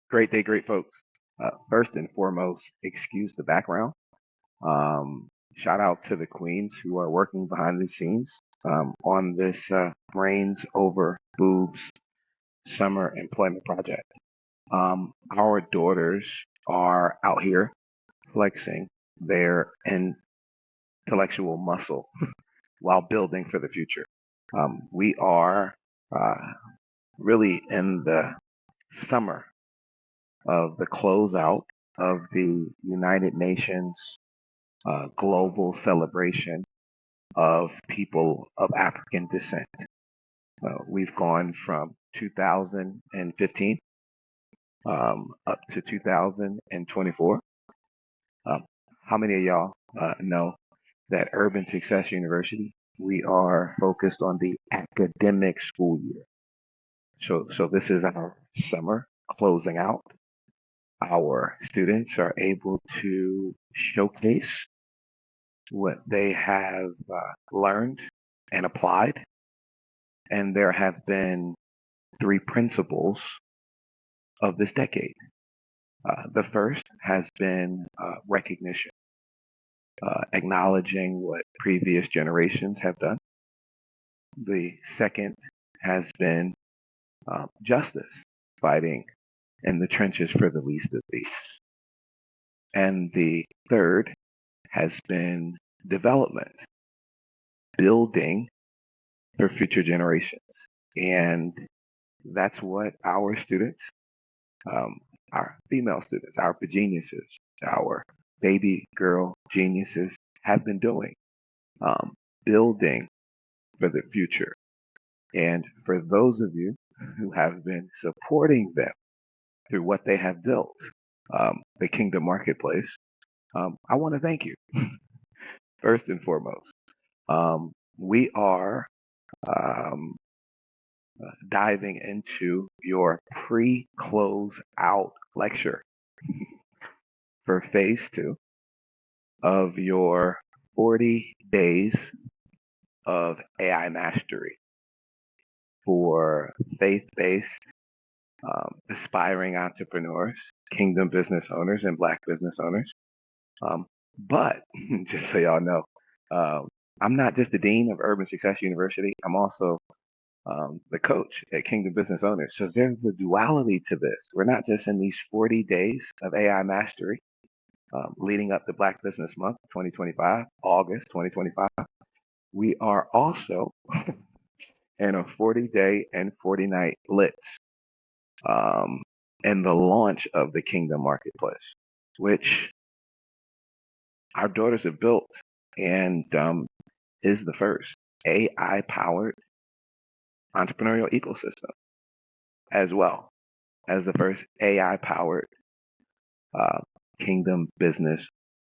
Great day, great folks. First and foremost, excuse the background. Shout out to the queens who are working behind the scenes on this Brains Over Boobs summer employment project. Our daughters are out here flexing their intellectual muscle while building for the future. We are really in the summer of the closeout of the United Nations global celebration of people of African descent. We've gone from 2015 up to 2024. How many of y'all know that Urban Success University, we are focused on the academic school year. So this is our summer closing out. Our students are able to showcase what they have learned and applied. And there have been three principles of this decade. The first has been recognition, acknowledging what previous generations have done. The second has been justice, fighting in the trenches for the least of these. And the third has been development, building for future generations. And that's what our students, our female students, our geniuses, our baby girl geniuses have been doing, building for the future. And for those of you who have been supporting them through what they have built, the Kingdom Marketplace, I want to thank you. First and foremost, we are diving into your pre-close out lecture for phase 2 of your 40 days of AI mastery for faith-based aspiring entrepreneurs, kingdom business owners, and Black business owners. But just so y'all know, I'm not just the dean of Urban Success University. I'm also the coach at Kingdom Business Owners. So there's a duality to this. We're not just in these 40 days of AI mastery leading up to Black Business Month 2025, August 2025. We are also in a 40-day and 40-night blitz in the launch of the Kingdom Marketplace, which our daughters have built and is the first AI-powered entrepreneurial ecosystem, as well as the first AI-powered Kingdom Business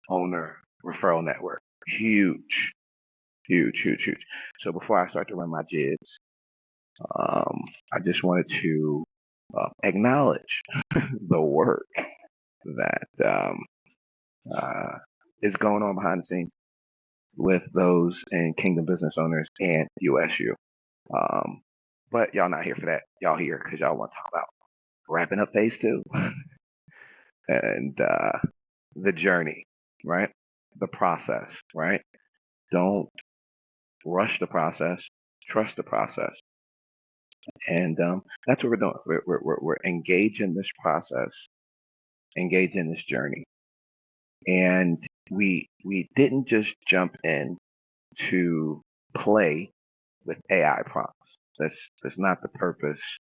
Owner Referral Network. Huge, huge, huge, huge. So before I start to run my jibs, I just wanted to acknowledge the work that is going on behind the scenes with those in Kingdom Business Owners and USU. But y'all not here for that. Y'all here because y'all want to talk about wrapping up phase 2 and the journey, right? The process, right? Don't rush the process. Trust the process. And that's what we're doing. We're engaged in this process, engaged in this journey. And we didn't just jump in to play with AI prompts. That's not the purpose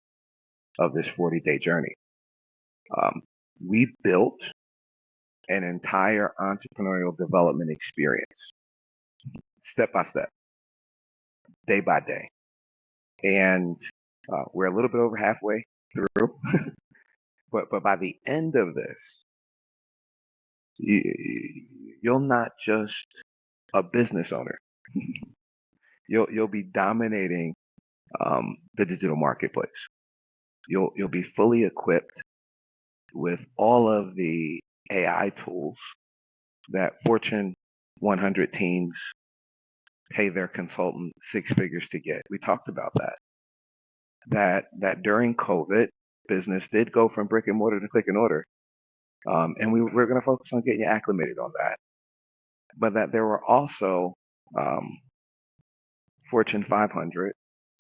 of this 40-day journey. We built an entire entrepreneurial development experience, step by step, day by day. And we're a little bit over halfway through, but by the end of this, you'll not just a business owner. You'll be dominating the digital marketplace. You'll be fully equipped with all of the AI tools that Fortune 100 teams pay their consultant 6 figures to get. We talked about that during COVID, business did go from brick and mortar to click and order. And we're going to focus on getting you acclimated on that. But that there were also Fortune 500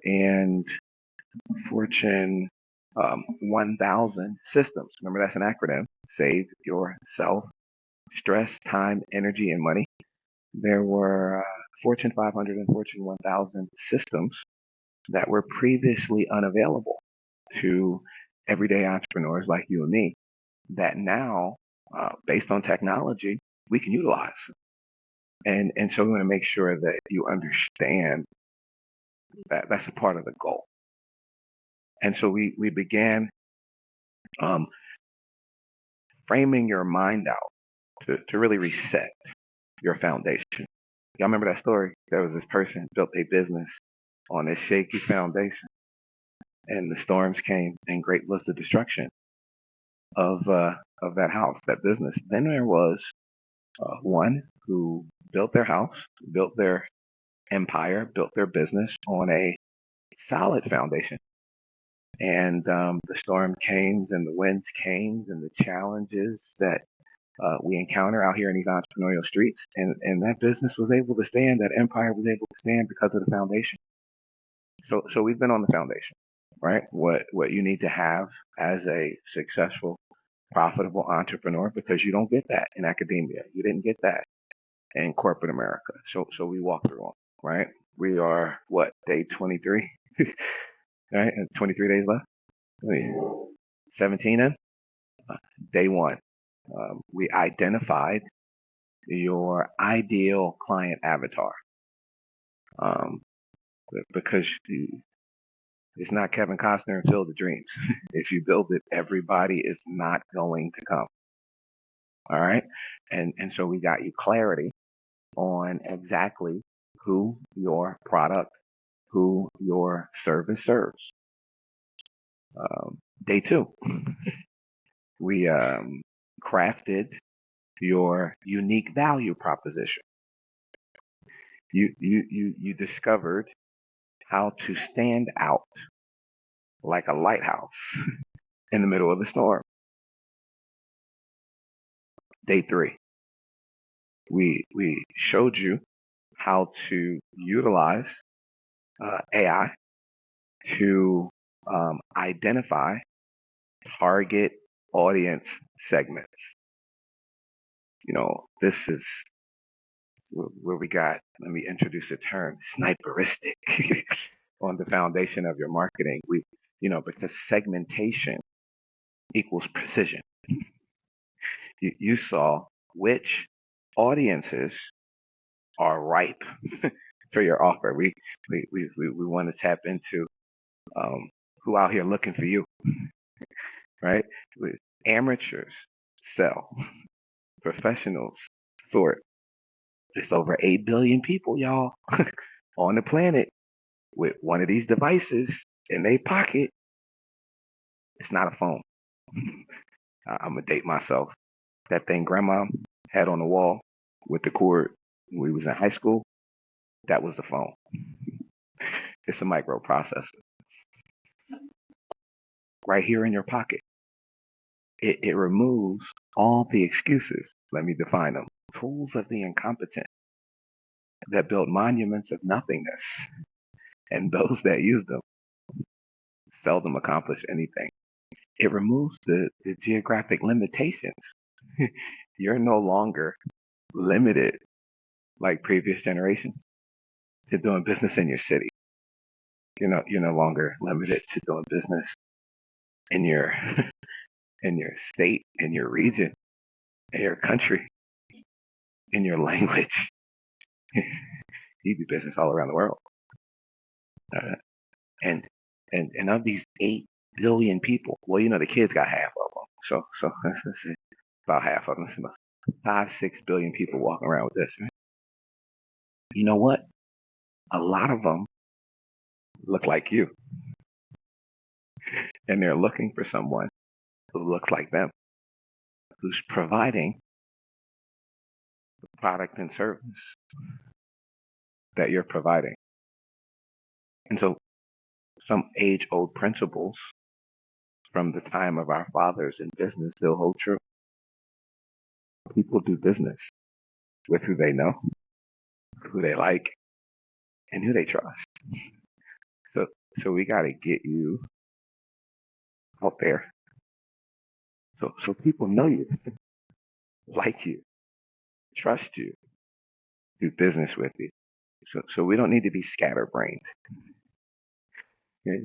and Fortune 1000 systems. Remember, that's an acronym. Save yourself stress, time, energy, and money. There were Fortune 500 and Fortune 1000 systems that were previously unavailable to everyday entrepreneurs like you and me that now, based on technology, we can utilize. And so we want to make sure that you understand that that's a part of the goal. And so we began framing your mind out to really reset your foundation. Y'all remember that story? There was this person built a business on this shaky foundation, and the storms came, and great was the destruction of that house, that business. Then there was one who built their house, built their empire, built their business on a solid foundation. And the storm came, and the winds came, and the challenges that we encounter out here in these entrepreneurial streets, and that business was able to stand, that empire was able to stand because of the foundation. So we've been on the foundation, right? What you need to have as a successful, profitable entrepreneur, because you don't get that in academia. You didn't get that in corporate America. So we walk through them, right? We are day 23, right? And 23 days left. 17 in. Day one. We identified your ideal client avatar, because it's not Kevin Costner and Field of Dreams. If you build it, everybody is not going to come. All right. And so we got you clarity on exactly who your product, who your service serves. Day two, we crafted your unique value proposition. You discovered how to stand out like a lighthouse in the middle of the storm. Day three, we showed you how to utilize AI to identify target audience segments. This is where we got, let me introduce a term, sniperistic on the foundation of your marketing. Because segmentation equals precision. You saw which audiences are ripe for your offer. We want to tap into who out here looking for you, right? Amateurs sell, professionals sort. It's over 8 billion people, y'all, on the planet with one of these devices in their pocket. It's not a phone. I'm gonna date myself. That thing grandma had on the wall with the cord when we was in high school, that was the phone. It's a microprocessor right here in your pocket. It removes all the excuses. Let me define them. Tools of the incompetent that build monuments of nothingness, and those that use them seldom accomplish anything. It removes the geographic limitations. You're no longer limited like previous generations to doing business in your city. You're no longer limited to doing business in your in your state, in your region, in your country, in your language. You do business all around the world. And of these 8 billion people, well, the kids got half of them. So let's say about half of them. It's about 5-6 billion people walking around with this, right? You know what? A lot of them look like you. And they're looking for someone who looks like them, who's providing the product and service that you're providing. And so some age-old principles from the time of our fathers in business still hold true. People do business with who they know, who they like, and who they trust. So, so we got to get you out there, so people know you, like you, trust you, do business with you. So we don't need to be scatterbrained. Yeah,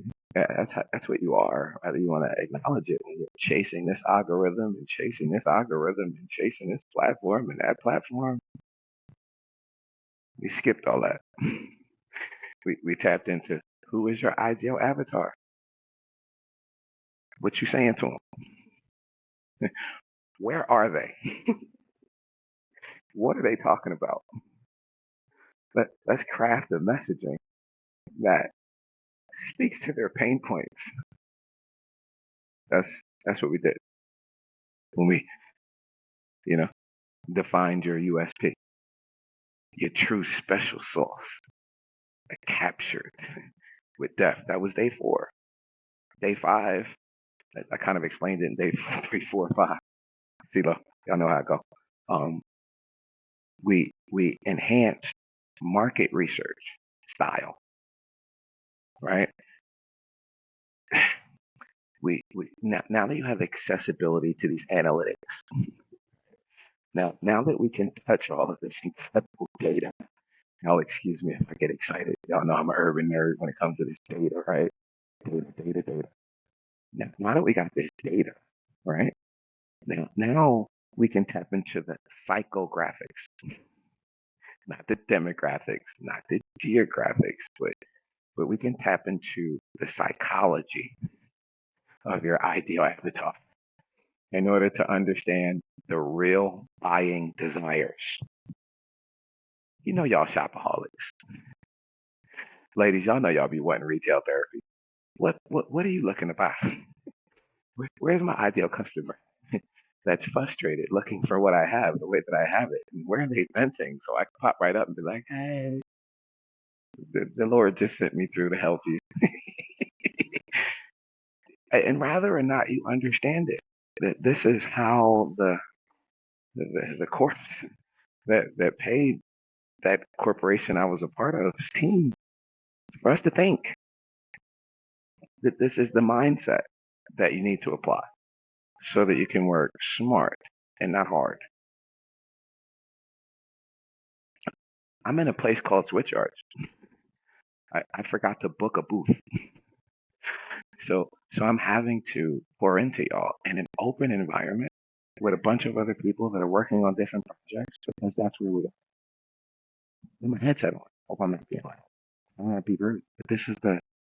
that's what you are. Whether you want to acknowledge it, when you're chasing this algorithm and chasing this algorithm and chasing this platform and that platform, we skipped all that. we tapped into who is your ideal avatar. What you saying to them? Where are they? What are they talking about? Let's craft a messaging that speaks to their pain points. That's what we did when we, defined your USP, your true special sauce, captured with depth. That was day 4. Day 5, I kind of explained it in day 3, 4, 5. See, look, y'all know how I go. We enhanced market research style, right? We now that you have accessibility to these analytics, now that we can touch all of this incredible data. Y'all excuse me if I get excited. Y'all know I'm an urban nerd when it comes to this data, right? Data. Now that we got this data, right? Now we can tap into the psychographics, not the demographics, not the geographics, but we can tap into the psychology of your ideal avatar in order to understand the real buying desires. Y'all shopaholics. Ladies, y'all know y'all be wanting retail therapy. What are you looking to buy? Where's my ideal customer that's frustrated looking for what I have, the way that I have it? And where are they venting? So I can pop right up and be like, hey, the Lord just sent me through to help you. And rather or not, you understand it. That this is how the corpse that paid that corporation I was a part of, team, for us to think that this is the mindset that you need to apply so that you can work smart and not hard. I'm in a place called Switch Arts. I forgot to book a booth. So I'm having to pour into y'all in an open environment with a bunch of other people that are working on different projects, because that's where we are. With my headset on. Hope I'm not being loud. I don't want to be rude, but this is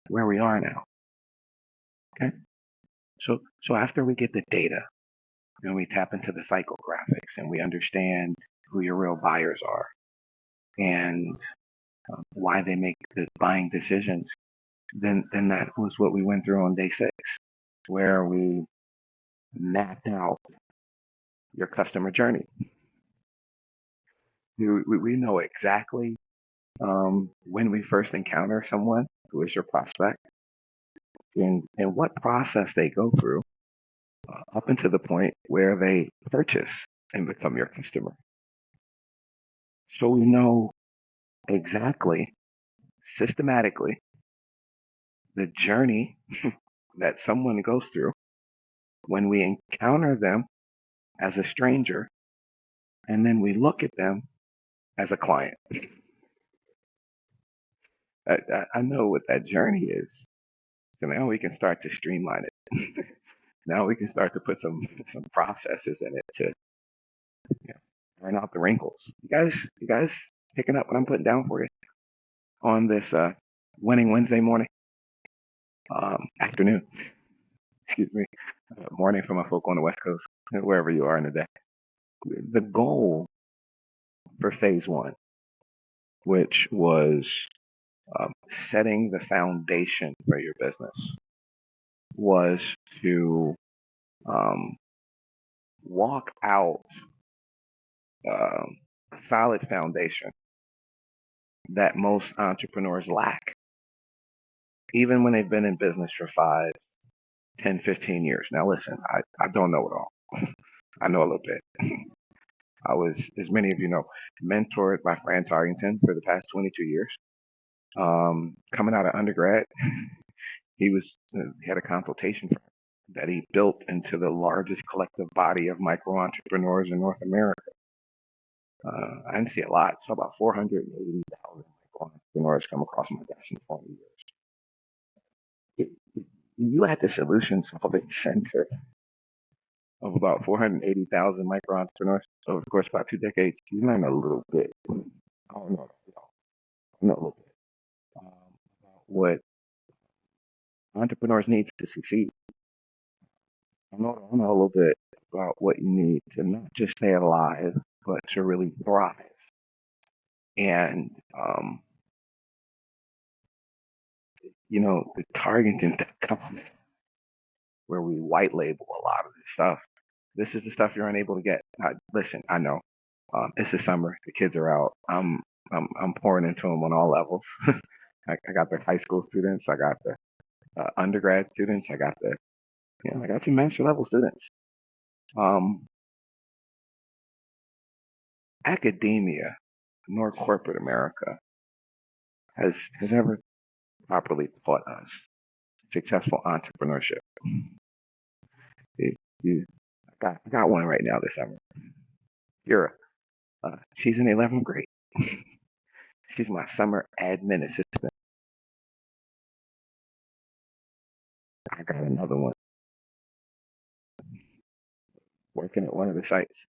where we are now. Okay? So after we get the data and we tap into the psychographics and we understand who your real buyers are and why they make the buying decisions, then that was what we went through on day 6, where we mapped out your customer journey. We know exactly when we first encounter someone who is your prospect and what process they go through up until the point where they purchase and become your customer. So we know exactly, systematically, the journey that someone goes through when we encounter them as a stranger, and then we look at them as a client. I know what that journey is. So now we can start to streamline it. Now we can start to put some processes in it to iron out the wrinkles. You guys picking up what I'm putting down for you on this winning Wednesday morning, afternoon, excuse me, morning for my folk on the West Coast, wherever you are in the day. The goal for phase 1, which was setting the foundation for your business, was to walk out a solid foundation that most entrepreneurs lack, even when they've been in business for 5, 10, 15 years. Now, listen, I don't know it all. I know a little bit. I was, as many of you know, mentored by Fran Tarkington for the past 22 years. Coming out of undergrad, he had a consultation firm that he built into the largest collective body of micro entrepreneurs in North America. I didn't see a lot. So about 480,000 micro entrepreneurs come across my desk in 20 years. You at the solution solving center of about 480,000 micro entrepreneurs over the course of about 2 decades. You learn a little bit. I don't know. I know a little bit about what entrepreneurs need to succeed. I know a little bit about what you need to not just stay alive, but to really thrive. And, the targeting that comes where we white label a lot of this stuff. This is the stuff you're unable to get. Listen, I know it's the summer. The kids are out. I'm pouring into them on all levels. I got the high school students. I got the undergrad students. I got I got some master level students. Academia, nor corporate America, has ever properly taught us successful entrepreneurship. I got one right now this summer. Kira, she's in 11th grade. She's my summer admin assistant. I got another one working at one of the sites.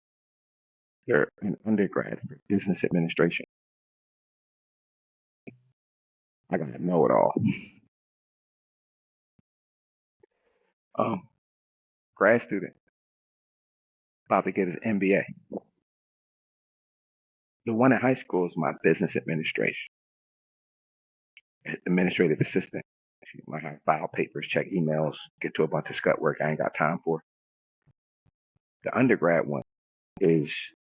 They're an undergrad for business administration. I gotta know it all. Grad student about to get his MBA. The one in high school is my business administrative assistant. She might have file papers, check emails, get to a bunch of scut work I ain't got time for. The undergrad one is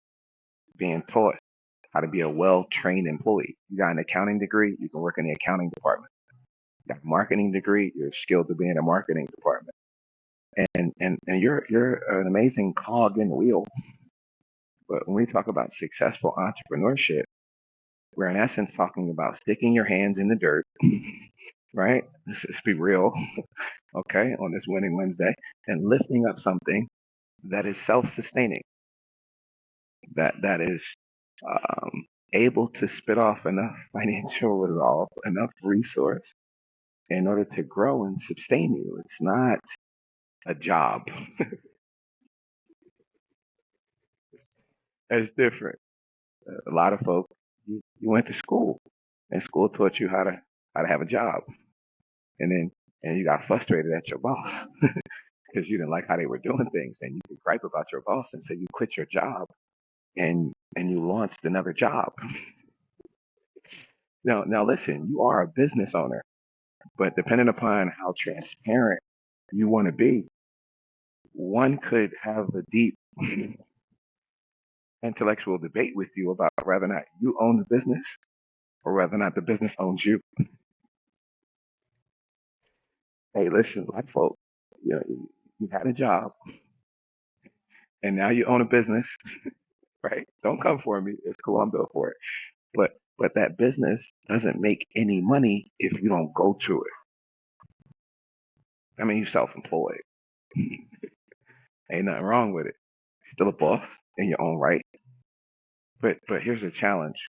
being taught how to be a well-trained employee. You got an accounting degree, you can work in the accounting department. You got a marketing degree, you're skilled to be in the marketing department. And you're an amazing cog in the wheel. But when we talk about successful entrepreneurship, we're in essence talking about sticking your hands in the dirt, right? Let's be real, okay, on this winning Wednesday, and lifting up something that is self-sustaining, that is able to spit off enough financial resolve, enough resource in order to grow and sustain you. It's not a job. It's different. A lot of folks, you went to school, and school taught you how to have a job, and you got frustrated at your boss because you didn't like how they were doing things, and you could gripe about your boss, and so you quit your job and you launched another job. Now listen, you are a business owner, but depending upon how transparent you want to be, one could have a deep intellectual debate with you about whether or not you own the business or whether or not the business owns you. Hey, listen, black folk, you had a job and now you own a business, right? Don't come for me. It's cool. I'm built for it. But that business doesn't make any money if you don't go to it. I mean, you're self-employed. Ain't nothing wrong with it. You're still a boss in your own right. But here's the challenge.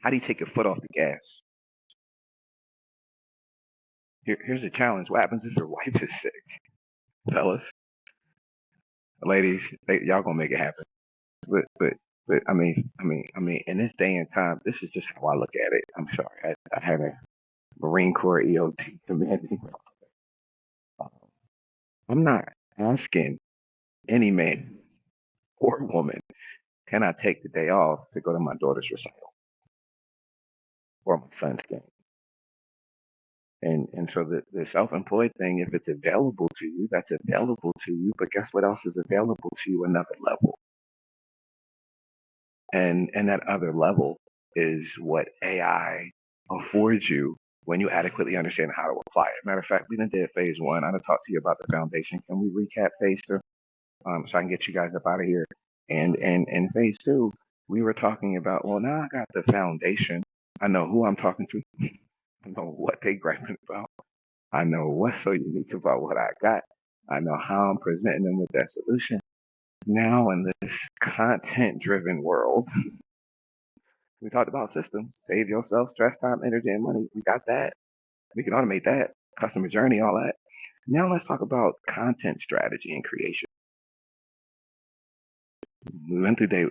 How do you take your foot off the gas? Here's the challenge. What happens if your wife is sick? Fellas, ladies, y'all gonna make it happen. But I mean, in this day and time, this is just how I look at it. I'm sorry. I had a Marine Corps EOT commanding. I'm not asking any man or woman, can I take the day off to go to my daughter's recital or my son's game? And so the self-employed thing, if it's available to you, that's available to you. But guess what else is available to you? Another level. And that other level is what AI affords you when you adequately understand how to apply it. Matter of fact, we done did phase one. I done talked to you about the foundation. Can we recap phase two? So I can get you guys up out of here. And phase two, we were talking about, well, now I got the foundation. I know who I'm talking to. I know what they griping about. I know what's so unique about what I got. I know how I'm presenting them with that solution. Now in this content-driven world, we talked about systems. Save yourself stress, time, energy, and money. We got that. We can automate that. Customer journey, all that. Now let's talk about content strategy and creation. We went through day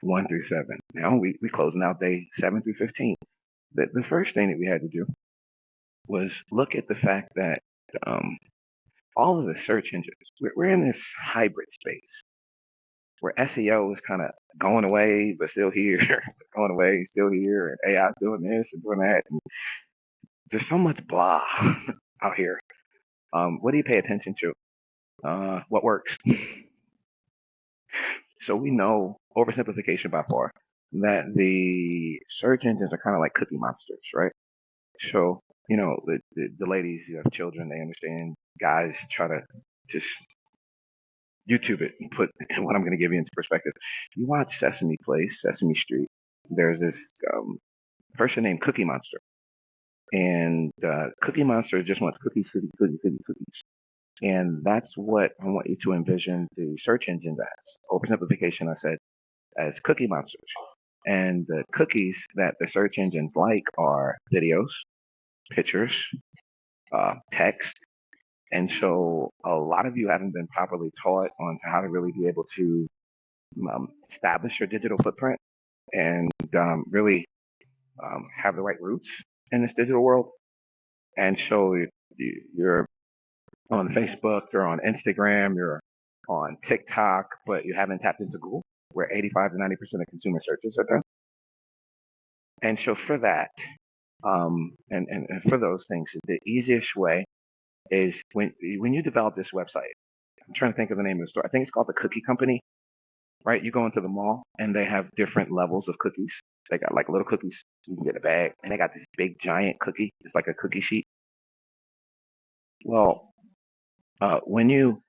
1 through 7. Now we closing out day 7 through 15. The first thing that we had to do was look at the fact that all of the search engines, we're in this hybrid space where SEO is kind of going away, but still here, going away, still here, and AI's doing this and doing that. And there's so much blah out here. What do you pay attention to? What works? So we know, oversimplification by far, that the search engines are kind of like cookie monsters, right? So, the ladies who have children, they understand. Guys try to just YouTube it and put what I'm going to give you into perspective. You watch Sesame Place, Sesame Street. There's this person named Cookie Monster. And Cookie Monster just wants cookies, cookies, cookies, cookies, cookies. And that's what I want you to envision the search engines as. Oversimplification, I said, as cookie monsters. And the cookies that the search engines like are videos, pictures, text. And so a lot of you haven't been properly taught on to how to really be able to establish your digital footprint and really have the right roots in this digital world. And so you're on Facebook, you're on Instagram, you're on TikTok, but you haven't tapped into Google, where 85 to 90% of consumer searches are done. And so for that, and for those things, the easiest way is when you develop this website. I'm trying to think of the name of the store. I think it's called the Cookie Company, right? You go into the mall and they have different levels of cookies. They got like little cookies. You can get a bag, and they got this big giant cookie. It's like a cookie sheet. Well, when you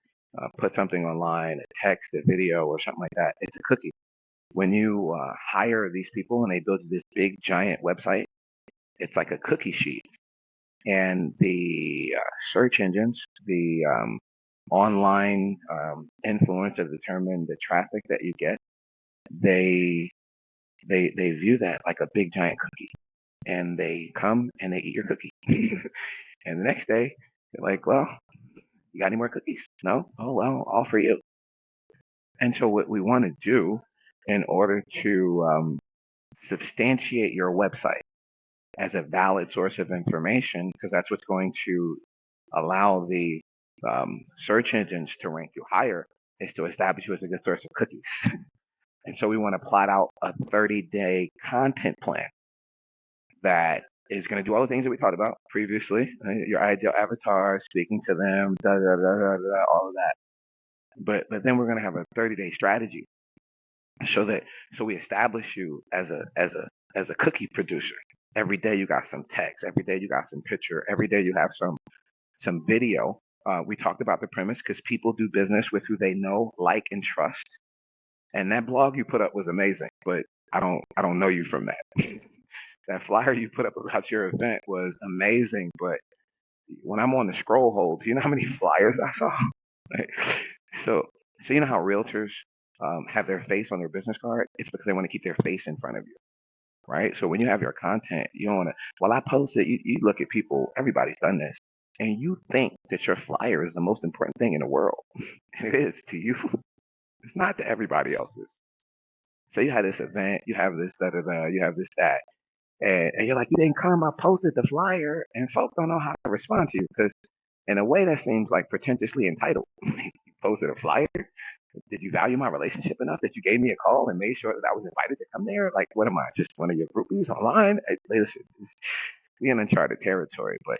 put something online, a text, a video, or something like that, it's a cookie. When you hire these people and they build this big giant website, it's like a cookie sheet. And the search engines, the online influencer determine the traffic that you get. They view that like a big giant cookie, and they come and they eat your cookie. And the next day, they're like, "Well, you got any more cookies? No? Oh well, all for you." And so what we want to do in order to substantiate your website as a valid source of information, because that's what's going to allow the search engines to rank you higher, is to establish you as a good source of cookies. And so we want to plot out a 30-day content plan that is going to do all the things that we talked about previously, your ideal avatar, speaking to them, all of that. But then we're going to have a 30-day strategy so we establish you as a cookie producer. Every day you got some text, every day you got some picture, every day you have some video. We talked about the premise because people do business with who they know, like, and trust. And that blog you put up was amazing, but I don't know you from that. That flyer you put up about your event was amazing, but when I'm on the scroll hole, do you know how many flyers I saw? So you know how realtors have their face on their business card? It's because they want to keep their face in front of you, right? So when you have your content, you don't want to. Well, I posted. You look at people. Everybody's done this, and you think that your flyer is the most important thing in the world. It is to you. It's not to everybody else's. So you have this event, you have this you have this that, and you're like, you didn't come. I posted the flyer, and folks don't know how to respond to you because, in a way, that seems like pretentiously entitled. You posted a flyer. Did you value my relationship enough that you gave me a call and made sure that I was invited to come there? Like, what am I, just one of your groupies online? Hey, listen, we in uncharted territory, but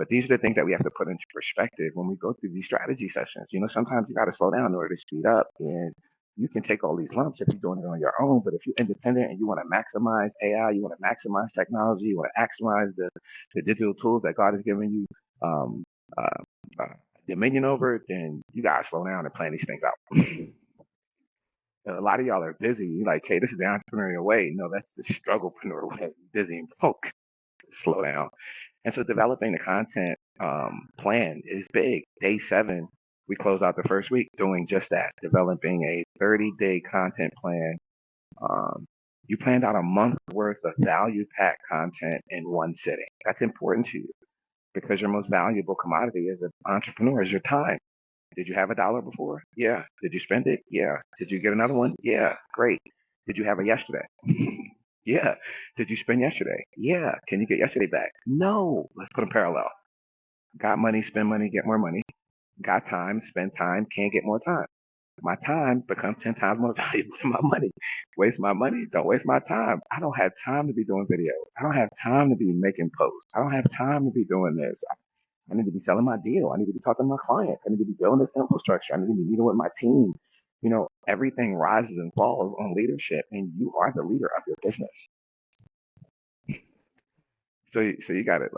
these are the things that we have to put into perspective when we go through these strategy sessions. Sometimes you got to slow down in order to speed up. And you can take all these lumps if you're doing it on your own. But if you're independent and you want to maximize AI, you want to maximize technology, you want to maximize the digital tools that God has given you um, uh, uh, dominion over, then you got to slow down and plan these things out. A lot of y'all are busy. You're like, hey, this is the entrepreneurial way. No, that's the strugglepreneur way. Busy and broke. Slow down. And so developing the content plan is big. Day 7, we close out the first week doing just that, developing a 30-day content plan. Um, you planned out a month worth of value-packed content in one sitting. That's important to you because your most valuable commodity as an entrepreneur is your time. Did you have $1 before? Yeah. Did you spend it? Yeah. Did you get another one? Yeah. Great. Did you have it yesterday? Yeah. Did you spend yesterday? Yeah. Can you get yesterday back? No. Let's put them parallel. Got money, spend money, get more money. Got time, spend time, can't get more time. My time becomes 10 times more valuable than my money. Waste my money, don't waste my time. I don't have time to be doing videos. I don't have time to be making posts. I don't have time to be doing this. I need to be selling my deal. I need to be talking to my clients. I need to be building this infrastructure. I need to be meeting with my team. Everything rises and falls on leadership, and you are the leader of your business. So you got to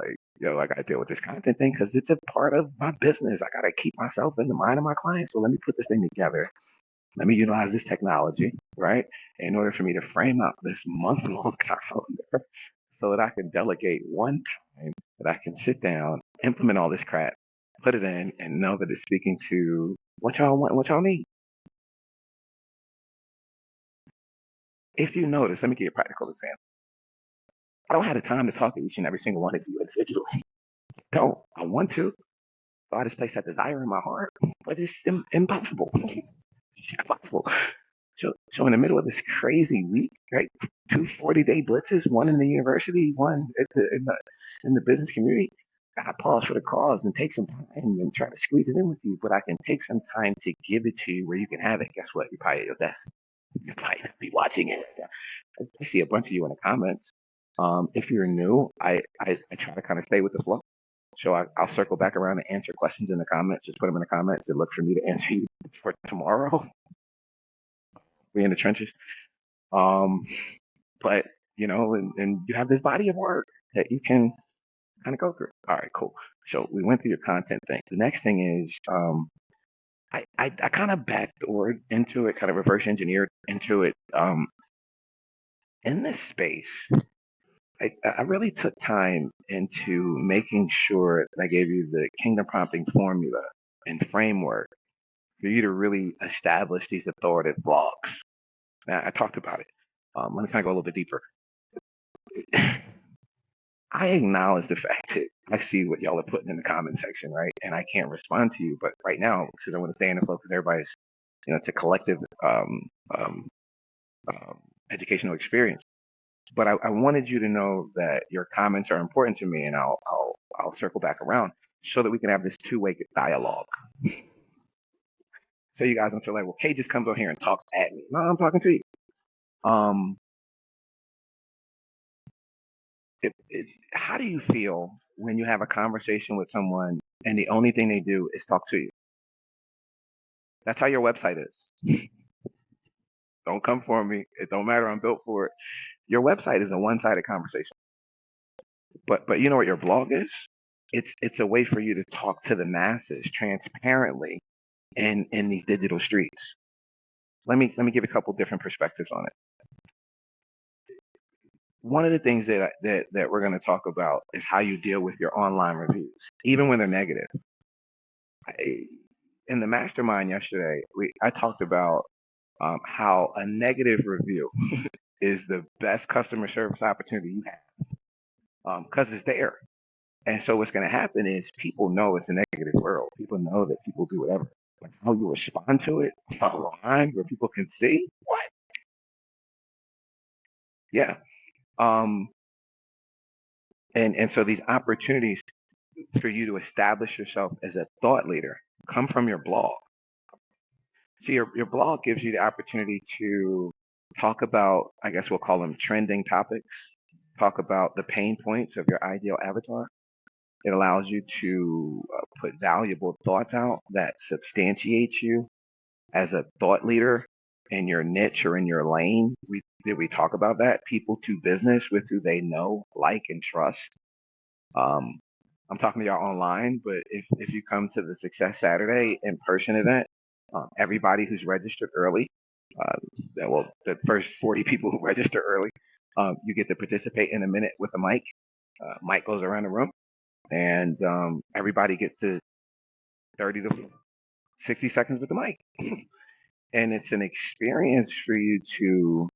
I got to deal with this content thing because it's a part of my business. I got to keep myself in the mind of my clients. So let me put this thing together. Let me utilize this technology, right? In order for me to frame up this month-long calendar so that I can delegate one time that I can sit down, implement all this crap, put it in, and know that it's speaking to what y'all want, what y'all need. If you notice, let me give you a practical example. I don't have the time to talk to each and every single one of you individually. Don't. I want to. God has placed that desire in my heart, but it's impossible. It's impossible. So in the middle of this crazy week, right? 2 40-day blitzes, one in the university, one in the business community. I pause for the cause and take some time and try to squeeze it in with you, but I can take some time to give it to you where you can have it. Guess what? You're probably at your desk. You might not be watching it. I see a bunch of you in the comments. If you're new, I try to kind of stay with the flow. So I'll circle back around and answer questions in the comments. Just put them in the comments and look for me to answer you for tomorrow. We're in the trenches. Um, but and you have this body of work that you can kind of go through. All right, cool. So we went through your content thing. The next thing is I kind of backdoored into it, kind of reverse engineered into it. In this space, I really took time into making sure that I gave you the kingdom prompting formula and framework for you to really establish these authoritative blogs. Now, I talked about it. Let me kind of go a little bit deeper. I acknowledge the fact that I see what y'all are putting in the comment section, right? And I can't respond to you, but right now, because I want to stay in the flow, because everybody's, it's a collective um, educational experience. But I wanted you to know that your comments are important to me, and I'll circle back around so that we can have this two-way dialogue. So you guys don't feel like, well, Kay just comes on here and talks at me. No, I'm talking to you. How do you feel when you have a conversation with someone and the only thing they do is talk to you? That's how your website is. Don't come for me. It don't matter. I'm built for it. Your website is a one-sided conversation. But you know what your blog is? It's a way for you to talk to the masses transparently in these digital streets. Let me give a couple different perspectives on it. One of the things that we're going to talk about is how you deal with your online reviews, even when they're negative. In the mastermind yesterday, I talked about how a negative review is the best customer service opportunity you have because it's there. And so what's going to happen is people know it's a negative world. People know that people do whatever. But how you respond to it online where people can see what? Yeah. And so these opportunities for you to establish yourself as a thought leader come from your blog. So your blog gives you the opportunity to talk about, I guess we'll call them trending topics, talk about the pain points of your ideal avatar. It allows you to put valuable thoughts out that substantiates you as a thought leader in your niche or in your lane. We talk about that? People to business with who they know, like, and trust. Um, I'm talking to y'all online, but if you come to the Success Saturday in-person event, everybody who's registered early, uh, the first 40 people who register early, you get to participate in a minute with a mic. Mic goes around the room, and everybody gets to 30 to 60 seconds with the mic. And it's an experience for you to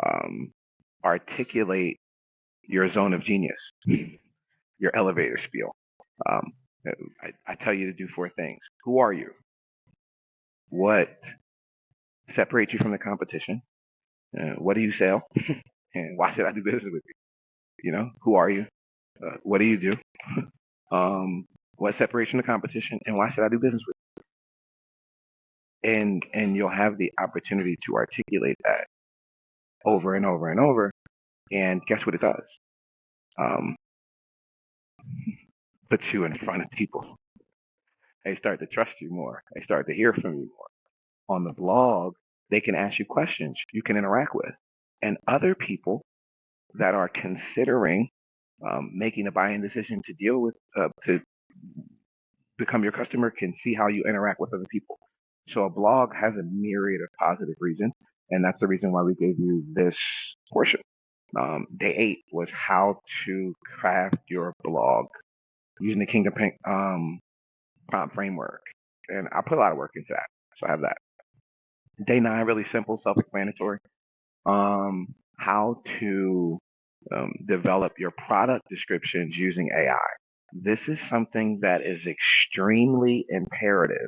um, articulate your zone of genius, your elevator spiel. Um, I tell you to do 4 things. Who are you? What separates you from the competition? What do you sell? And why should I do business with you? You know, who are you? What do you do? What separates you from the competition? And why should I do business with you? And you'll have the opportunity to articulate that over and over and over. And guess what it does? Um, puts you in front of people. They start to trust you more. They start to hear from you more. On the blog, they can ask you questions you can interact with. And other people that are considering making a buying decision to deal with, to become your customer, can see how you interact with other people. So a blog has a myriad of positive reasons. And that's the reason why we gave you this portion. Day 8 was how to craft your blog using the Kingdom prompt framework. And I put a lot of work into that. So I have that. Day 9, really simple, self-explanatory. How to develop your product descriptions using AI. This is something that is extremely imperative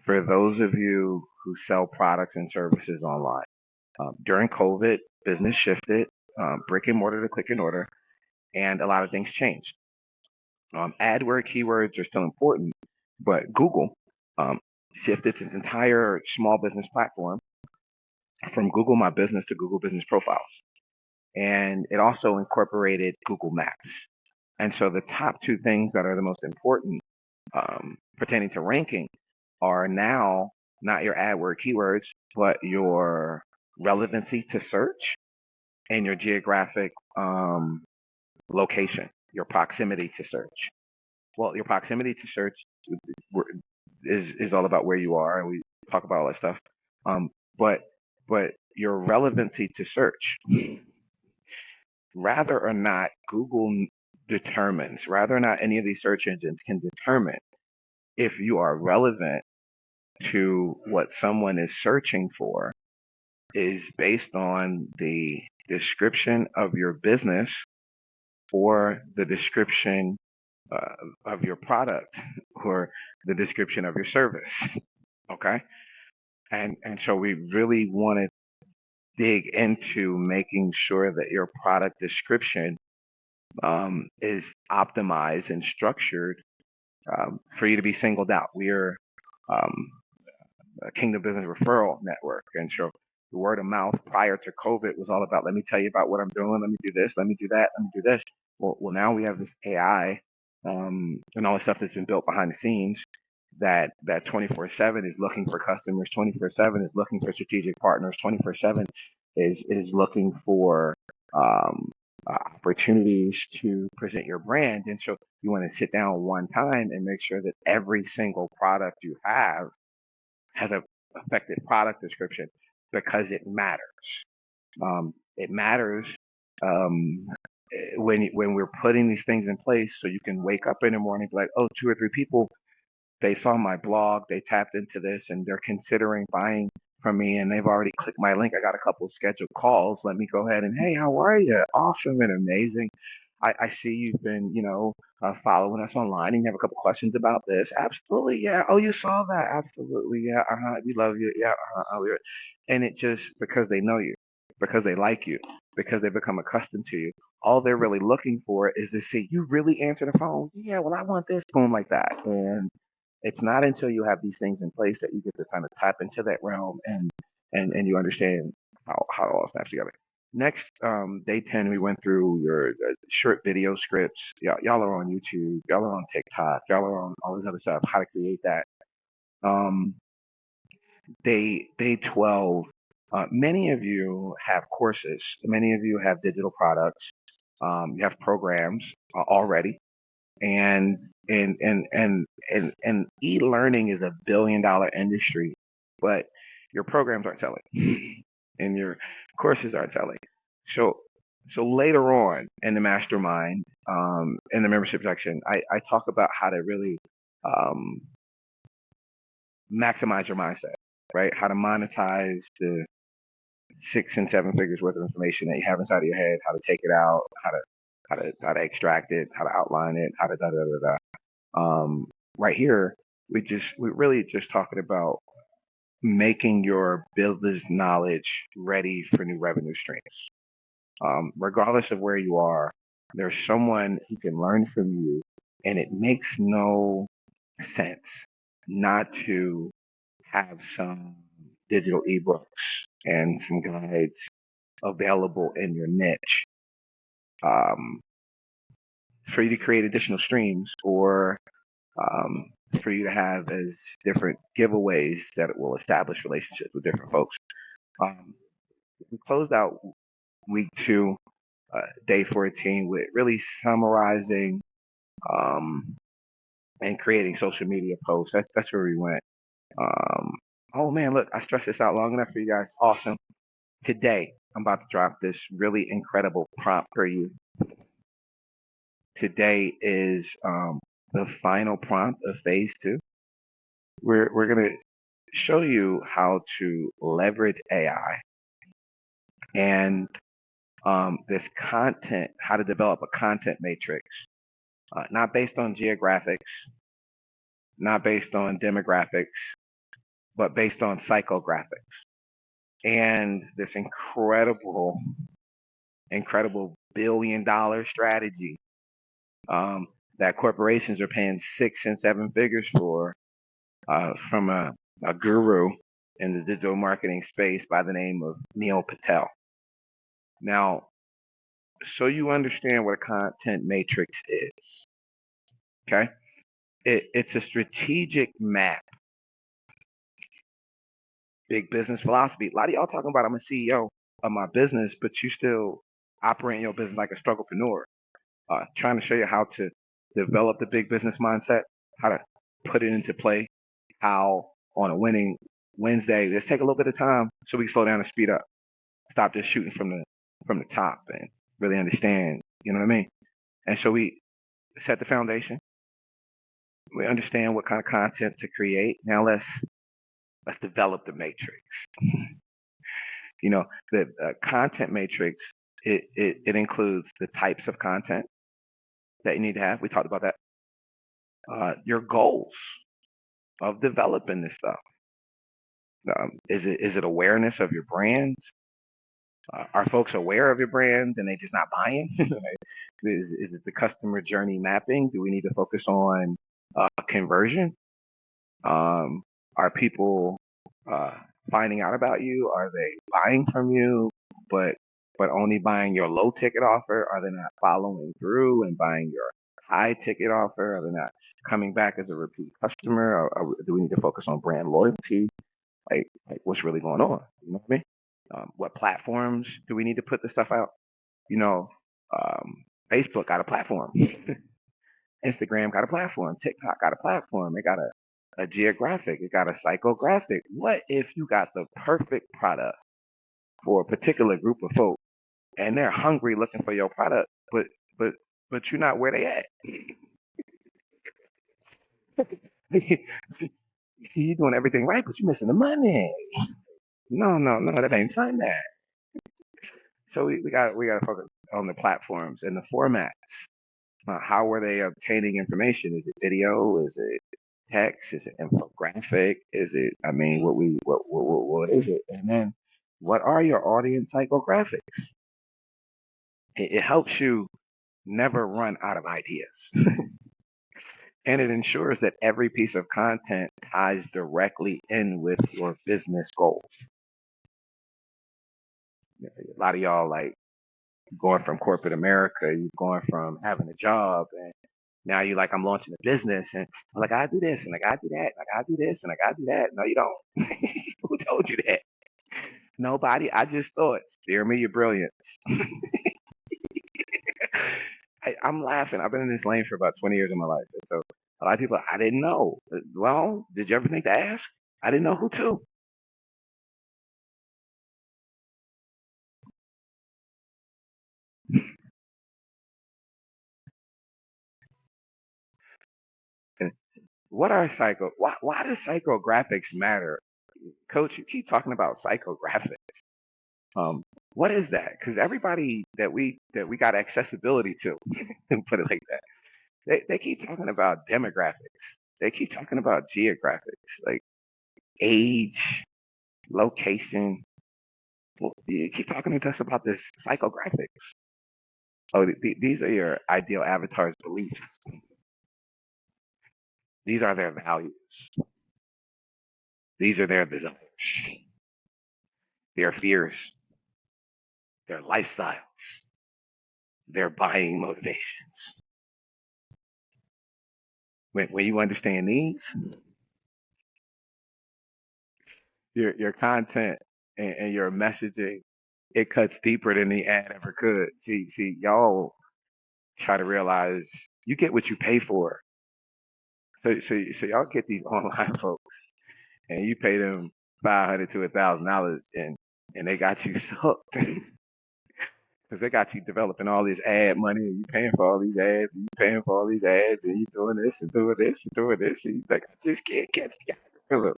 for those of you who sell products and services online. During COVID, business shifted, brick and mortar to click and order, and a lot of things changed. AdWord keywords are still important, but Google shifted its entire small business platform from Google My Business to Google Business Profiles. And it also incorporated Google Maps. And so the top 2 things that are the most important pertaining to ranking are now not your AdWord keywords, but your relevancy to search and your geographic location, your proximity to search. Well, your proximity to search is all about where you are, and we talk about all that stuff. But your relevancy to search, rather or not Google determines, rather or not any of these search engines can determine if you are relevant to what someone is searching for, is based on the description of your business or the description of your product or the description of your service. Okay. And so we really want to dig into making sure that your product description is optimized and structured for you to be singled out. We are a Kingdom Business Referral Network, and so the word of mouth prior to COVID was all about, let me tell you about what I'm doing, let me do this, let me do that, let me do this. Well, now we have this AI and all the stuff that's been built behind the scenes that 24/7 is looking for customers, 24/7 is looking for strategic partners, 24/7 is looking for opportunities to present your brand. And so you want to sit down one time and make sure that every single product you have has a effective product description, because it matters. It matters when we're putting these things in place, so you can wake up in the morning and be like, oh, 2 or 3 people, they saw my blog, they tapped into this, and they're considering buying from me, and they've already clicked my link. I got a couple of scheduled calls. Let me go ahead and, hey, how are you? Awesome and amazing. I see you've been, following us online, and you have a couple questions about this. Absolutely, yeah. Oh, you saw that? Absolutely, yeah. We love you. Yeah. And it just, because they know you, because they like you, because they become accustomed to you. All they're really looking for is to see you really answer the phone. Yeah, well, I want this, boom, like that. And it's not until you have these things in place that you get to kind of tap into that realm and you understand how it all snaps together. Next, day 10, we went through your short video scripts. Y'all are on YouTube, y'all are on TikTok, y'all are on all this other stuff, how to create that. day 12, many of you have courses, many of you have digital products, you have programs already, and e-learning is a $1 billion industry, but your programs aren't selling and your courses aren't selling. So later on in the mastermind, in the membership section, I talk about how to really um, maximize your mindset, right? How to monetize the 6 and 7 figures worth of information that you have inside of your head, how to take it out, how to extract it, how to outline it, how to da da da da. Right here, we're really just talking about making your business knowledge ready for new revenue streams. Regardless of where you are, there's someone who can learn from you, and it makes no sense not to have some digital ebooks and some guides available in your niche, um, for you to create additional streams, or for you to have as different giveaways that will establish relationships with different folks. We closed out week 2, day 14, with really summarizing um, and creating social media posts. That's where we went. Oh man, look, I stressed this out long enough for you guys. Awesome. Today, I'm about to drop this really incredible prompt for you. Today is the final prompt of phase 2. We're gonna show you how to leverage AI and this content, how to develop a content matrix, not based on geographics, not based on demographics, but based on psychographics. And this incredible $1 billion strategy that corporations are paying 6 and 7 figures for, from a guru in the digital marketing space by the name of Neil Patel. Now, so you understand what a content matrix is, okay? It's a strategic map, big business philosophy. A lot of y'all talking about I'm a CEO of my business, but you still operating your business like a strugglepreneur. Trying to show you how to develop the big business mindset, how to put it into play, how on a winning Wednesday, let's take a little bit of time so we can slow down and speed up. Stop just shooting from the top and really understand, you know what I mean? And so we set the foundation. We understand what kind of content to create. Now let's develop the matrix. You know, the content matrix, it includes the types of content that you need to have. We talked about that. Your goals of developing this stuff. Is it awareness of your brand? Are folks aware of your brand and they just not buying? Is it the customer journey mapping? Do we need to focus on conversion? Are people finding out about you? Are they buying from you, but only buying your low ticket offer? Are they not following through and buying your high ticket offer? Are they not coming back as a repeat customer? Or do we need to focus on brand loyalty? Like what's really going on? You know what I mean? What platforms do we need to put this stuff out? You know, Facebook got a platform. Instagram got a platform. TikTok got a platform. It got a geographic. It got a psychographic. What if you got the perfect product for a particular group of folks and they're hungry looking for your product, but you're not where they at? You're doing everything right, but you're missing the money. No, that ain't fun. That. So we got to focus on the platforms and the formats. How were they obtaining information? Is it video? Is it text? Is it infographic? Is it? I mean, what is it? And then, what are your audience psychographics? It helps you never run out of ideas, and it ensures that every piece of content ties directly in with your business goals. A lot of y'all like going from corporate America, you're going from having a job, and now you're like, I'm launching a business, and I'm like, I do this, and I gotta do that, and I gotta do this, and I gotta do that. No, you don't. Who told you that? Nobody. I just thought, spare me your brilliance. I'm laughing. I've been in this lane for about 20 years of my life. And so a lot of people, I didn't know. Well, did you ever think to ask? I didn't know who to. And what are why does psychographics matter? Coach, you keep talking about psychographics. Um, what is that? Because everybody that we got accessibility to, and put it like that, they keep talking about demographics. They keep talking about geographics, like age, location. Well, you keep talking to us about this psychographics. Oh, these are your ideal avatar's beliefs. These are their values. These are their desires, their fears, their lifestyles, their buying motivations. When you understand these, your content and your messaging, it cuts deeper than the ad ever could. See, y'all try to realize you get what you pay for. So y'all get these online folks, and you pay them $500 to $1,000, and they got you hooked because they got you developing all this ad money, and you paying for all these ads, and you paying for all these ads, and you doing this and doing this and doing this, and you like, I just can't catch the algorithm.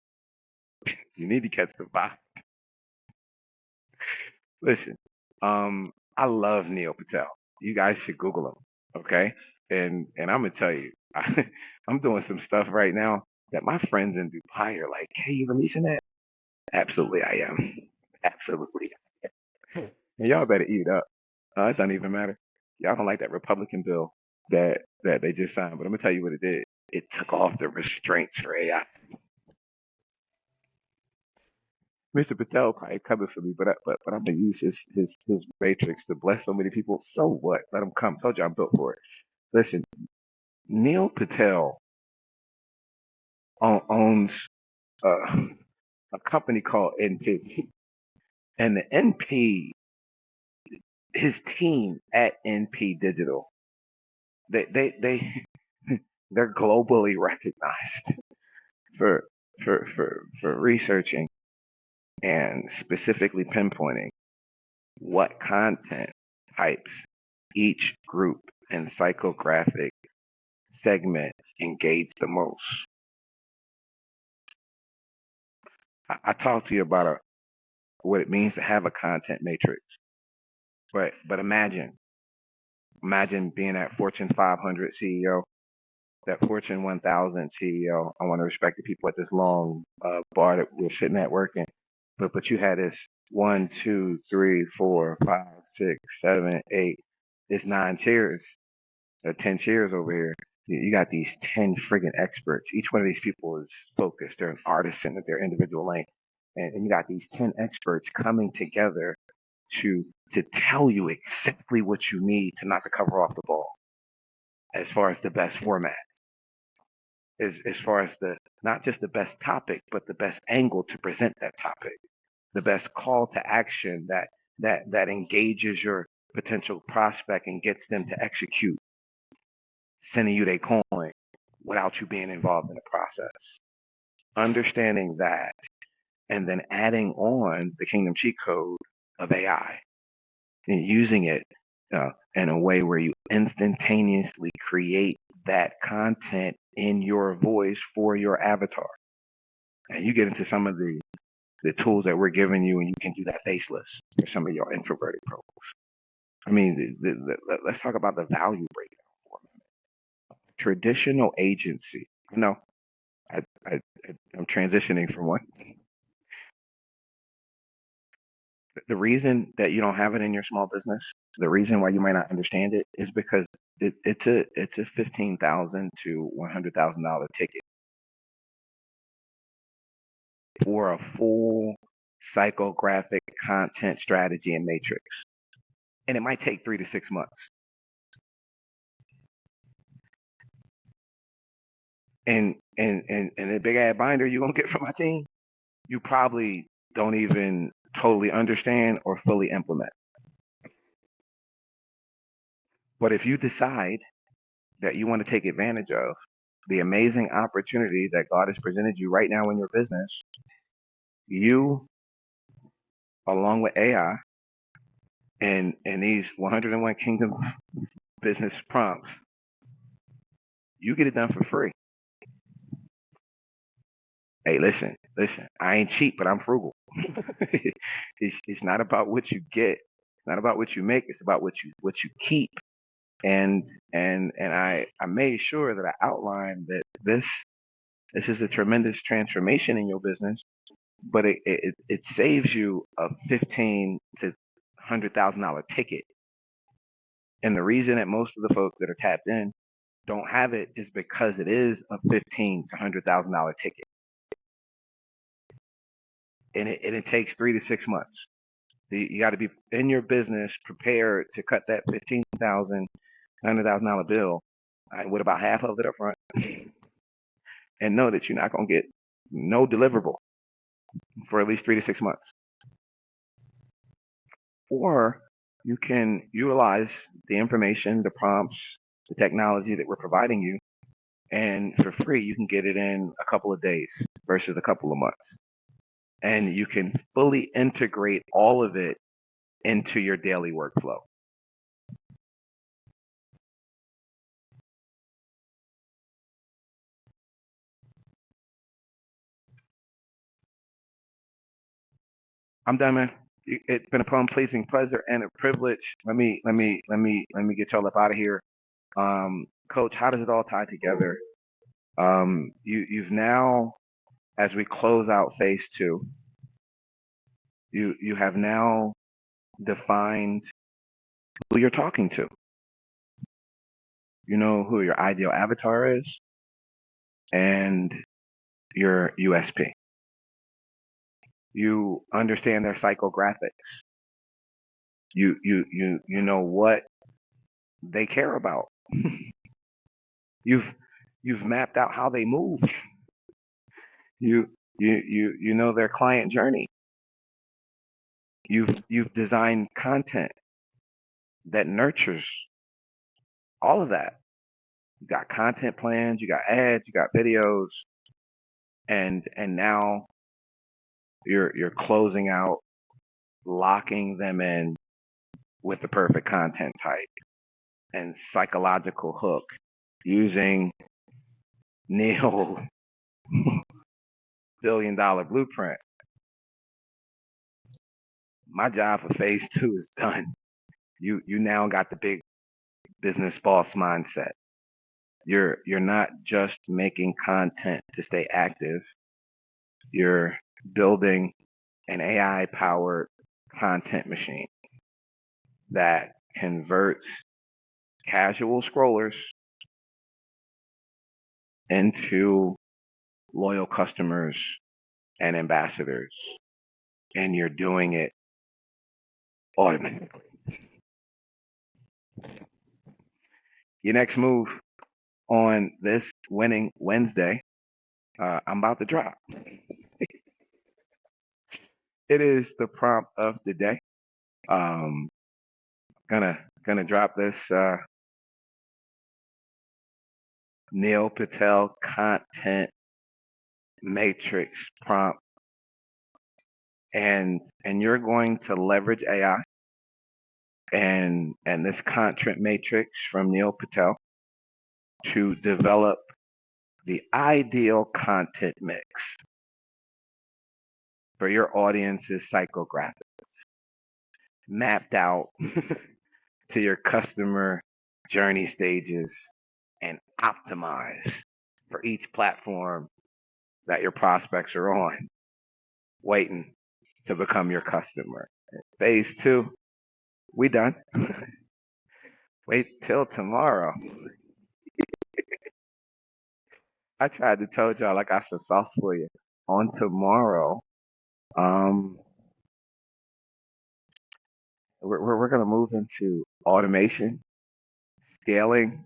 You need to catch the vibe. Listen, I love Neil Patel. You guys should Google him, okay? And I'm gonna tell you, I'm doing some stuff right now that my friends in Dubai are like, "Hey, you releasing that?" Absolutely, I am. Absolutely. And y'all better eat it up. It doesn't even matter. Y'all don't like that Republican bill that they just signed, but I'm gonna tell you what it did. It took off the restraints for AI. Mr. Patel probably coming for me, but I'm gonna use his matrix to bless so many people. So what? Let him come. Told you I'm built for it. Listen, Neil Patel owns uh, a company called NP, and the NP, his team at NP Digital, they they're globally recognized for for researching and specifically pinpointing what content types each group and psychographic segment engage the most. I talked to you about what it means to have a content matrix, but imagine being that Fortune 500 CEO, that Fortune 1000 CEO. I want to respect the people at this long bar that we're sitting at working, but you had this one, two, three, four, five, six, seven, eight. It's 9 chairs or 10 chairs over here. You got these 10 friggin' experts. Each one of these people is focused. They're an artisan at their individual lane. And you got these 10 experts coming together to tell you exactly what you need to knock the cover off the ball as far as the best format, as far as the not just the best topic, but the best angle to present that topic, the best call to action that engages your potential prospect and gets them to execute, sending you their coin without you being involved in the process. Understanding that and then adding on the Kingdom cheat code of AI and using it in a way where you instantaneously create that content in your voice for your avatar. And you get into some of the tools that we're giving you, and you can do that faceless for some of your introverted pros. I mean, let's talk about the value breakdown for a minute. Traditional agency. No, I'm transitioning from one. The reason that you don't have it in your small business, the reason why you might not understand it is because it's a $15,000 to $100,000 ticket for a full psychographic content strategy and matrix, and it might take 3 to 6 months. And the big ad binder you're gonna get from my team, you probably don't even totally understand or fully implement. But if you decide that you want to take advantage of the amazing opportunity that God has presented you right now in your business, you, along with AI and these 101 Kingdom business prompts, you get it done for free. Hey, listen, I ain't cheap, but I'm frugal. It's not about what you get. It's not about what you make. It's about what you keep. And I made sure that I outlined that this is a tremendous transformation in your business, but it saves you a $15,000 to $100,000 ticket. And the reason that most of the folks that are tapped in don't have it is because it is a $15,000 to $100,000 ticket, and it takes 3 to 6 months. You got to be in your business prepared to cut that $15,000, $100,000 bill with about half of it up front, and know that you're not gonna get no deliverable for at least 3 to 6 months. Or you can utilize the information, the prompts, the technology that we're providing you, and for free you can get it in a couple of days versus a couple of months. And you can fully integrate all of it into your daily workflow. I'm done, man. It's been a pleasing pleasure and a privilege. Let me get y'all up out of here. Coach, how does it all tie together? You've now, as we close out phase 2, you have now defined who you're talking to. You know who your ideal avatar is and your USP. You understand their psychographics. You know what they care about. You've mapped out how they move. You know their client journey. You've designed content that nurtures all of that. You got content plans, you got ads, you got videos, and now you're closing out, locking them in with the perfect content type and psychological hook using Neil $1 billion blueprint. My job for phase 2 is done. You now got the big business boss mindset. You're not just making content to stay active. You're building an AI powered content machine that converts casual scrollers into loyal customers and ambassadors, and you're doing it automatically. Your next move on this winning Wednesday, I'm about to drop. It is the prompt of the day. Gonna drop this Neil Patel content matrix prompt, and you're going to leverage AI and this content matrix from Neil Patel to develop the ideal content mix for your audience's psychographics, mapped out to your customer journey stages and optimized for each platform that your prospects are on, waiting to become your customer. Phase 2, we done. Wait till tomorrow. I tried to tell y'all I got some sauce for you. On tomorrow, we're gonna move into automation, scaling,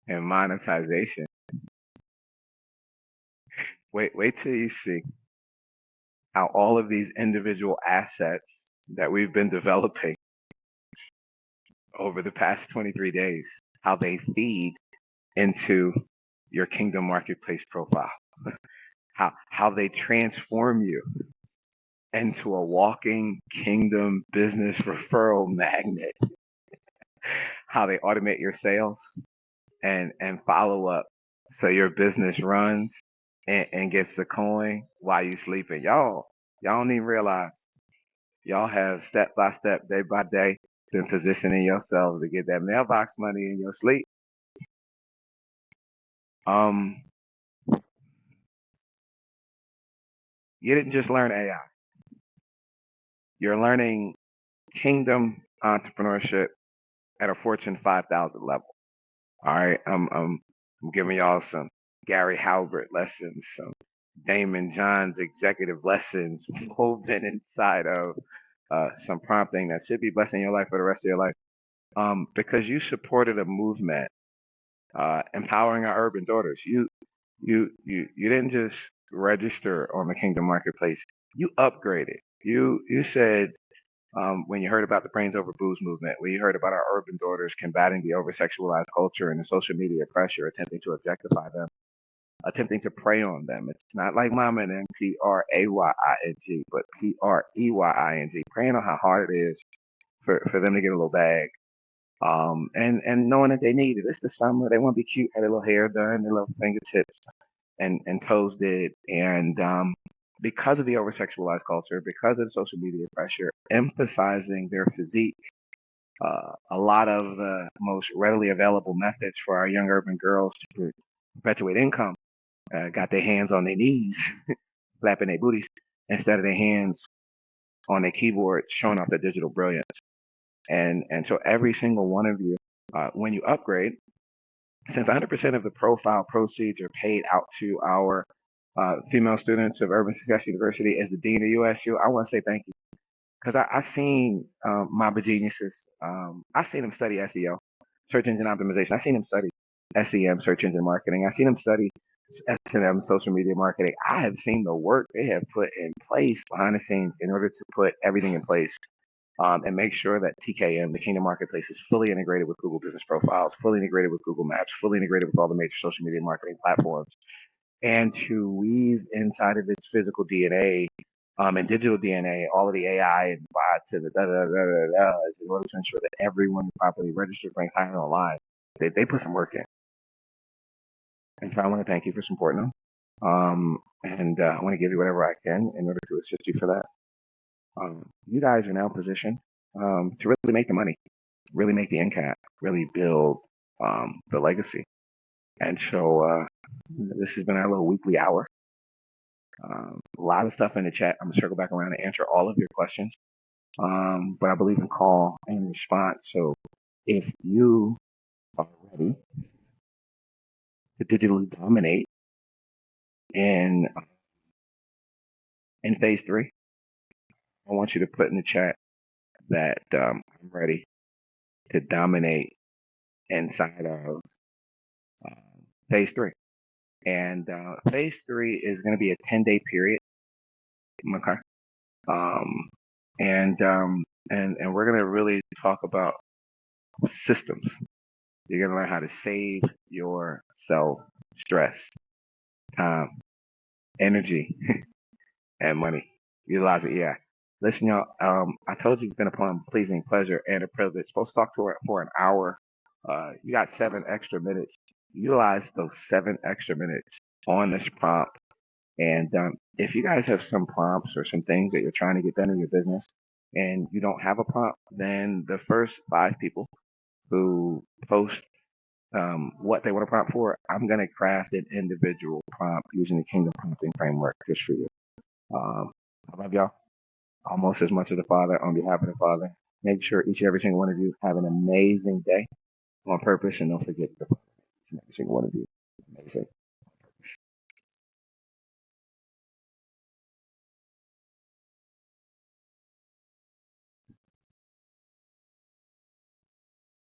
and monetization. Wait till you see. how all of these individual assets that we've been developing over the past 23 days, how they feed into your Kingdom Marketplace profile, how they transform you into a walking Kingdom business referral magnet, how they automate your sales and follow up so your business runs and gets the coin while you sleeping. Y'all don't even realize y'all have step by step, day by day, been positioning yourselves to get that mailbox money in your sleep. You didn't just learn AI. You're learning Kingdom entrepreneurship at a Fortune 5,000 level. All right, I'm giving y'all some Gary Halbert lessons, some Damon John's executive lessons woven inside of some prompting that should be blessing your life for the rest of your life. Because you supported a movement empowering our urban daughters. You didn't just register on the Kingdom Marketplace. You upgraded. You said when you heard about the Brains Over Boobs movement, when you heard about our urban daughters combating the over-sexualized culture and the social media pressure, attempting to objectify them, attempting to prey on them. It's not like Mama and them, P-R-A-Y-I-N-G, but P-R-E-Y-I-N-G, preying on how hard it is for them to get a little bag. And knowing that they need it. It's the summer. They want to be cute, had their little hair done, their little fingertips and toes did. And because of the over-sexualized culture, because of the social media pressure, emphasizing their physique, a lot of the most readily available methods for our young urban girls to perpetuate income got their hands on their knees, flapping their booties, instead of their hands on their keyboard, showing off their digital brilliance. And so every single one of you, when you upgrade, since 100% of the profile proceeds are paid out to our female students of Urban Success University as the Dean of USU, I want to say thank you. Because I seen my geniuses. I seen them study SEO, search engine optimization. I seen them study SEM, search engine marketing. I seen them study S&M, social media marketing. I have seen the work they have put in place behind the scenes in order to put everything in place and make sure that TKM, the Kingdom Marketplace, is fully integrated with Google Business Profiles, fully integrated with Google Maps, fully integrated with all the major social media marketing platforms, and to weave inside of its physical DNA and digital DNA, all of the AI and bots and the da-da-da-da-da-da in order to ensure that everyone is properly registered, ranked higher online. They put some work in. And so I want to thank you for supporting them. And I want to give you whatever I can in order to assist you for that. You guys are now positioned to really make the money, really make the income, really build the legacy. And so this has been our little weekly hour. A lot of stuff in the chat. I'm going to circle back around and answer all of your questions. But I believe in call and response. So if you are ready to digitally dominate in phase 3, I want you to put in the chat that I'm ready to dominate inside of phase 3. And phase 3 is going to be a 10-day period. Okay. And we're going to really talk about systems. You're going to learn how to save yourself stress, time, energy, and money. Utilize it. Yeah. Listen, y'all, I told you it's been upon pleasing pleasure and a privilege. Supposed to talk to her for an hour. You got 7 extra minutes. Utilize those 7 extra minutes on this prompt. And if you guys have some prompts or some things that you're trying to get done in your business and you don't have a prompt, then the first 5 people who post what they want to prompt for, I'm going to craft an individual prompt using the Kingdom Prompting Framework just for you. I love y'all almost as much as the Father. On behalf of the Father, make sure each and every single one of you have an amazing day on purpose, and don't forget the Father, each and every single one of you. Amazing.